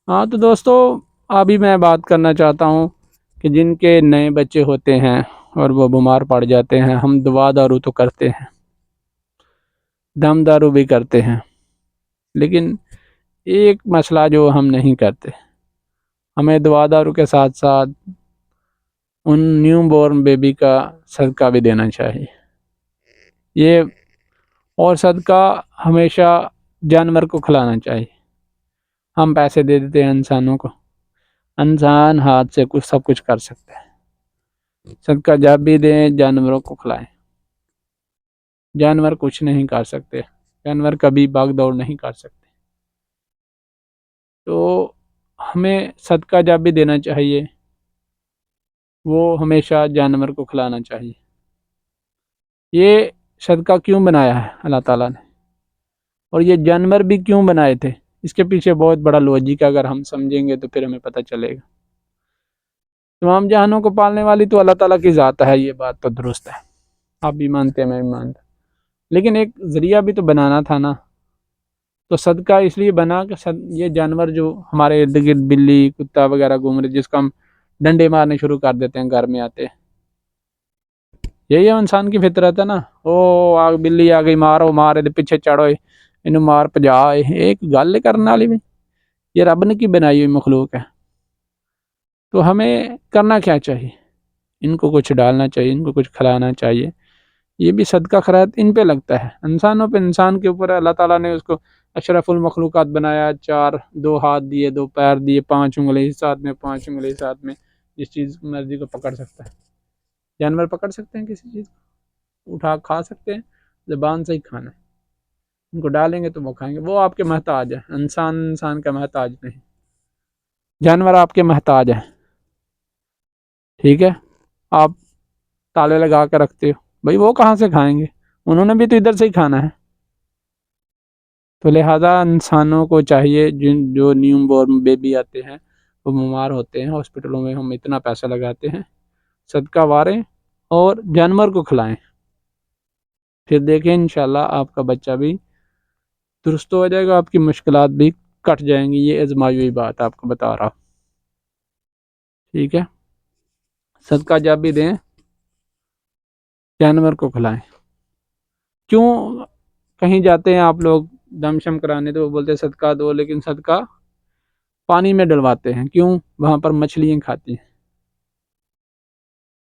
ہاں تو دوستو، ابھی میں بات کرنا چاہتا ہوں کہ جن کے نئے بچے ہوتے ہیں اور وہ بیمار پڑ جاتے ہیں، ہم دوا دارو تو کرتے ہیں، دم دارو بھی کرتے ہیں، لیکن ایک مسئلہ جو ہم نہیں کرتے، ہمیں دوا دارو کے ساتھ ساتھ ان نیو بورن بیبی کا صدقہ بھی دینا چاہیے۔ یہ اور صدقہ ہمیشہ جانور کو کھلانا چاہیے۔ ہم پیسے دے دیتے ہیں انسانوں کو، انسان ہاتھ سے سب کچھ کر سکتے ہیں۔ صدقہ جب بھی دیں، جانوروں کو کھلائیں۔ جانور کچھ نہیں کر سکتے، جانور کبھی بھاگ دوڑ نہیں کر سکتے، تو ہمیں صدقہ جب بھی دینا چاہیے وہ ہمیشہ جانور کو کھلانا چاہیے۔ یہ صدقہ کیوں بنایا ہے اللہ تعالیٰ نے، اور یہ جانور بھی کیوں بنائے تھے، اس کے پیچھے بہت بڑا لوجک ہے۔ اگر ہم سمجھیں گے تو پھر ہمیں پتہ چلے گا۔ تمام جہانوں کو پالنے والی تو اللہ تعالیٰ کی ذات ہے، یہ بات تو درست ہے، آپ بھی مانتے ہیں، میں بھی مانتا ہوں، لیکن ایک ذریعہ بھی تو بنانا تھا نا۔ تو صدقہ اس لیے بنا کہ یہ جانور جو ہمارے ارد گرد بلی کتا وغیرہ گھوم رہے، جس کو ہم ڈنڈے مارنے شروع کر دیتے ہیں گھر میں آتے، یہی انسان کی فطرت ہے نا۔ او بلی آ گئی، مارو، مارے پیچھے چڑھو، انہوں مار پجا، ایک گل کرنے والی بھی، یہ رب نے کی بنائی ہوئی مخلوق ہے۔ تو ہمیں کرنا کیا چاہیے؟ ان کو کچھ ڈالنا چاہیے، ان کو کچھ کھلانا چاہیے۔ یہ بھی صدقہ خیرات ان پہ لگتا ہے، انسانوں پہ، انسان کے اوپر اللہ تعالیٰ نے اس کو اشرف المخلوقات بنایا، 4 2 ہاتھ دیے، 2 پیر دیے، 5 انگلی ساتھ میں، 5 انگلی ساتھ میں، جس چیز مرضی کو پکڑ سکتا ہے۔ جانور پکڑ سکتے ہیں کسی چیز کو، اٹھا کھا سکتے ہیں، زبان سے ہی کھانا ہے، ان کو ڈالیں گے تو وہ کھائیں گے۔ وہ آپ کے محتاج ہے، انسان کا محتاج نہیں، جانور آپ کے محتاج ہیں، ٹھیک ہے۔ آپ تالے لگا کے رکھتے ہو، بھائی وہ کہاں سے کھائیں گے، انہوں نے بھی تو ادھر سے ہی کھانا ہے۔ تو لہٰذا انسانوں کو چاہیے، جو نیو بورن بیبی آتے ہیں وہ بیمار ہوتے ہیں، ہاسپٹلوں میں ہم اتنا پیسہ لگاتے ہیں، صدقہ واریں اور جانور کو کھلائیں، پھر دیکھیں انشاءاللہ آپ کا بچہ بھی درست ہو جائے گا، آپ کی مشکلات بھی کٹ جائیں گی۔ یہ آزمائی ہوئی بات آپ کو بتا رہا ہوں، ٹھیک ہے۔ صدقہ جب بھی دیں، جانور کو کھلائیں۔ کیوں کہیں جاتے ہیں آپ لوگ دم شم کرانے تو وہ بولتے ہیں صدقہ دو، لیکن صدقہ پانی میں ڈلواتے ہیں، کیوں؟ وہاں پر مچھلیاں کھاتی ہیں،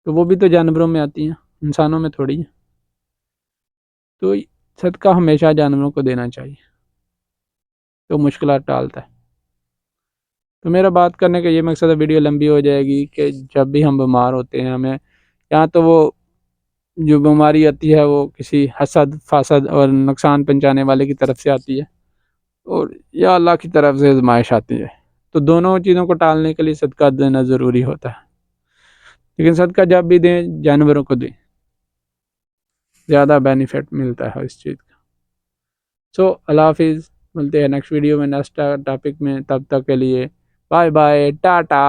تو وہ بھی تو جانوروں میں آتی ہیں، انسانوں میں تھوڑی ہیں۔ تو صدقہ ہمیشہ جانوروں کو دینا چاہیے، تو مشکلات ٹالتا ہے۔ تو میرا بات کرنے کا یہ مقصد ہے، ویڈیو لمبی ہو جائے گی، کہ جب بھی ہم بیمار ہوتے ہیں، ہمیں یا تو وہ جو بیماری آتی ہے وہ کسی حسد فاسد اور نقصان پہنچانے والے کی طرف سے آتی ہے، اور یا اللہ کی طرف سے آزمائش آتی ہے، تو دونوں چیزوں کو ٹالنے کے لیے صدقہ دینا ضروری ہوتا ہے۔ لیکن صدقہ جب بھی دیں، جانوروں کو دیں، زیادہ بینیفٹ ملتا ہے اس چیز کا۔ سو اللہ حافظ، ملتے ہیں نیکسٹ ویڈیو میں، نیکسٹ ٹاپک میں، تب تک کے لیے بائے بائے، ٹاٹا۔